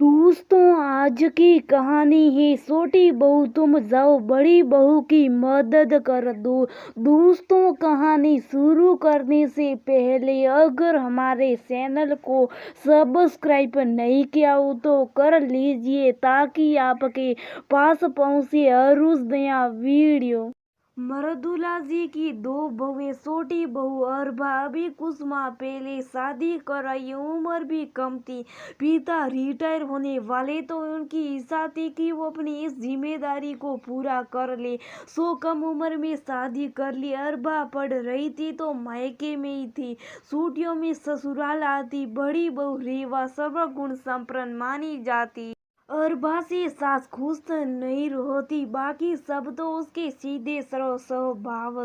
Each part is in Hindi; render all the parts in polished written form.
दोस्तों, आज की कहानी है छोटी बहू तुम जाओ बड़ी बहू की मदद कर दो। दोस्तों, कहानी शुरू करने से पहले अगर हमारे चैनल को सब्सक्राइब नहीं किया हो तो कर लीजिए ताकि आपके पास पहुंचे हर रोज नया वीडियो। मृदुला जी की दो बहुएं, छोटी बहू अरबा अभी कुछ माह पहले शादी कराई, उम्र भी कम थी। पिता रिटायर होने वाले तो उनकी इच्छा थी कि वो अपनी इस जिम्मेदारी को पूरा कर ले। सो कम उम्र में शादी कर ली। अरबा पढ़ रही थी तो मायके में ही थी। छुट्टियों में ससुराल आती। बड़ी बहू रेवा सर्वगुण संपन्न मानी जाती। अरबा से सास खुश नहीं होती, बाकी सब तो उसके सीधे सरल स्वभाव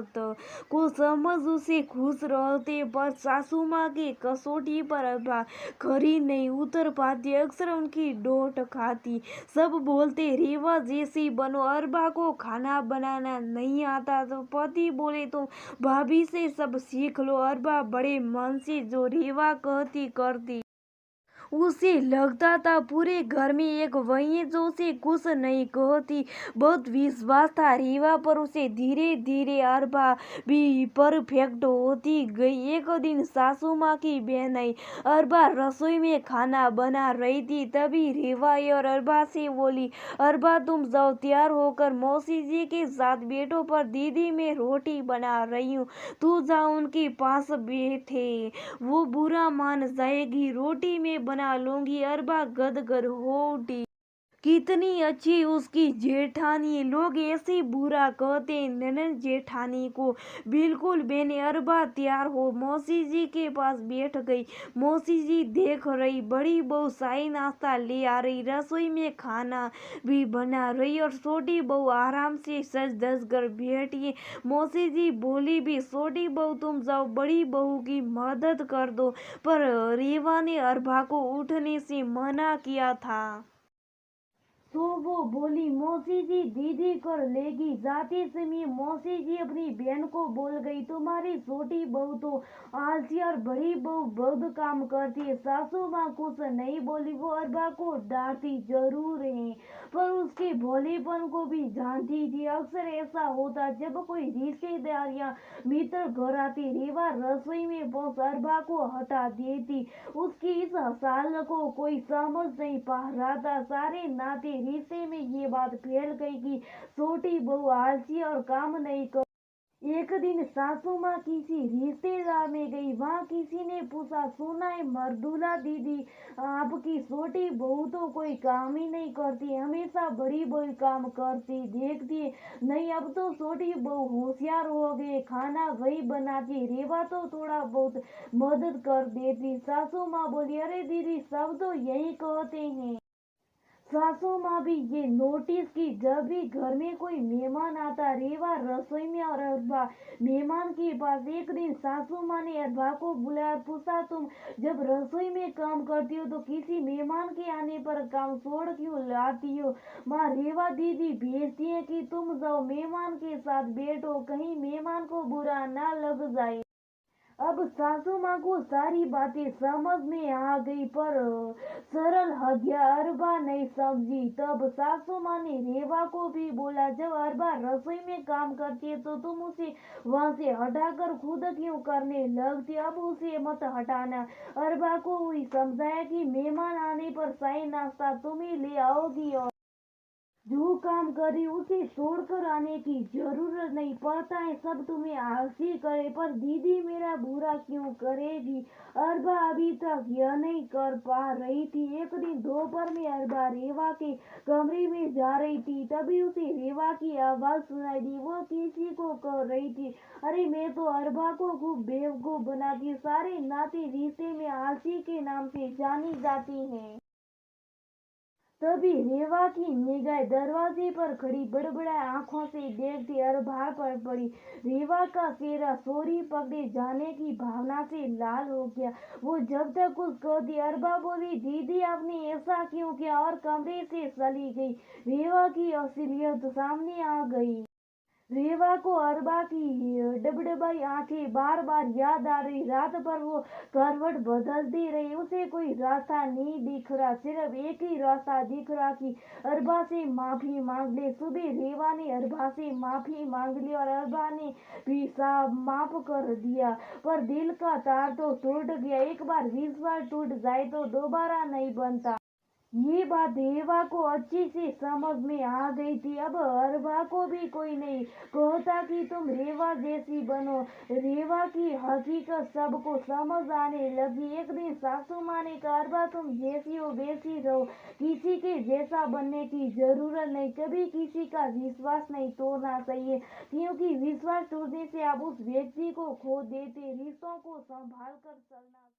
को समझ उसे खुश रहते, पर सासू माँ की कसौटी पर अरबा खरी नहीं उतर पाती। अक्सर उनकी डांट खाती। सब बोलते रेवा जैसी बनो। अरबा को खाना बनाना नहीं आता तो पति बोले तो भाभी से सब सीख लो। अरबा बड़े मन से जो रेवा कहती करती। उसे लगता था पूरे घर में एक वही है जो उसे कुछ नहीं कहती। बहुत विश्वास था रीवा पर उसे। धीरे धीरे अरबा भी परफेक्ट होती गई। एक दिन सासू माँ की बहन आई। अरबा रसोई में खाना बना रही थी, तभी रीवा आई और अरबा से बोली, अरबा तुम जाओ तैयार होकर मौसी जी के साथ बैठो, पर दीदी मैं रोटी बना रही हूँ, तू जाओ उनके पास बैठे, वो बुरा मान जाएगी, रोटी में बना लूंगी। अरबा गदगद हो उठी। कितनी अच्छी उसकी जेठानी, लोग ऐसे बुरा कहते ननद जेठानी को। बिल्कुल बेने। अरबा तैयार हो मौसी जी के पास बैठ गई। मौसी जी देख रही। बड़ी बहू शाही नाश्ता ले आ रही, रसोई में खाना भी बना रही और छोटी बहू आराम से सज धज कर बैठी है। मौसी जी बोली भी, छोटी बहू तुम जाओ बड़ी बहू की मदद कर दो, पर रेवा ने अरबा को उठने से मना किया था। तो वो बोली, मौसी जी दीदी कर लेगी। जाते समय मौसी जी अपनी बहन को बोल गई, तुम्हारी छोटी बहू तो आलसी और बड़ी बहू बहुत काम करती है। सासू माँ कुछ नहीं बोली, वो अरबा को डांटती जरूर है पर उसके भोलेपन को भी जानती थी। अक्सर ऐसा होता जब कोई रिश्तेदार या मित्र घर आती, रेवा रसोई में पहुंच अरबा को हटा देती। उसकी इस हसाल को कोई समझ नहीं पा रहा था। सारे नाते रिश्ते में ये बात फैल गई कि छोटी बहू आलसी और काम नहीं कर। एक दिन सासू माँ किसी रिश्तेदार में गई। वहाँ किसी ने पूछा, सुना है मर्दुला दीदी आपकी छोटी बहू तो कोई काम ही नहीं करती, हमेशा बड़ी बहू काम करती देखती है। नहीं, अब तो छोटी बहू होशियार हो गई, खाना वही बनाती, रेवा तो थोड़ा बहुत मदद कर देती। सासू माँ बोली, अरे दीदी सब तो यही कहते हैं। सासू माँ भी ये नोटिस की जब भी घर में कोई मेहमान आता, रेवा रसोई में और अरबा मेहमान के पास। एक दिन सासू माँ ने अरबा को बुलाया, पूछा, तुम जब रसोई में काम करती हो तो किसी मेहमान के आने पर काम छोड़ क्यों लाती हो? माँ रेवा दीदी भेजती है कि तुम जाओ मेहमान के साथ बैठो, कहीं मेहमान को बुरा ना लग जाए। अब सासू माँ को सारी बातें समझ में आ गई, पर सरल हदिया अरबा नहीं समझी। तब सासू माँ ने रेवा को भी बोला, जब अरबा रसोई में काम करती है तो तुम उसे वहां से हटाकर खुद क्यों करने लगती, अब उसे मत हटाना। अरबा को हुई समझाया कि मेहमान आने पर शाही नाश्ता तुम ही ले आओगी और जो काम करे उसे छोड़कर आने की जरूरत नहीं। पड़ता है सब तुम्हें आलसी करे, पर दीदी मेरा बुरा क्यों करेगी? अरबा अभी तक यह नहीं कर पा रही थी। एक दिन दोपहर में अरबा रेवा के कमरे में जा रही थी, तभी उसे रेवा की आवाज सुनाई दी। वो किसी को कह रही थी, अरे मैं तो अरबा को खूब बेवकूफ बनाती, सारे नाते रिश्ते में आलसी के नाम से जानी जाती हैं। तभी रेवा की निगाह दरवाजे पर खड़ी बड़बड़ाई आंखों से देखती अरबा पर पड़ी। रेवा का चेहरा चोरी पकड़े जाने की भावना से लाल हो गया। वो जब तक कुछ कहती, अरबा बोली, दीदी आपने ऐसा क्यों किया, और कमरे से चली गई। रेवा की असलियत सामने आ गई। रेवा को अरबा की डबडबाई आंखें बार बार याद आ रही। रात भर वो करवट बदलती रही, उसे कोई रास्ता नहीं दिख रहा, सिर्फ एक ही रास्ता दिख रहा कि अरबा से माफी मांग ले। सुबह रेवा ने अरबा से माफी मांग ली और अरबा ने भी माफ कर दिया, पर दिल का तार तो टूट गया। एक बार विश्वास टूट जाए तो दोबारा नहीं बनता। ये बात रेवा को अच्छी से समझ में आ गई थी। अब अरबा को भी कोई नहीं कहता कि तुम रेवा जैसी बनो। रेवा की हकीकत सबको समझ आने लगी। एक दिन सासू माँ ने कहा, अरबा तुम जैसी हो वैसी रहो, किसी के जैसा बनने की जरूरत नहीं। कभी किसी का विश्वास नहीं तोड़ना चाहिए, क्योंकि विश्वास टूटने से आप उस व्यक्ति को खो देते। रिश्तों को संभाल कर चलना।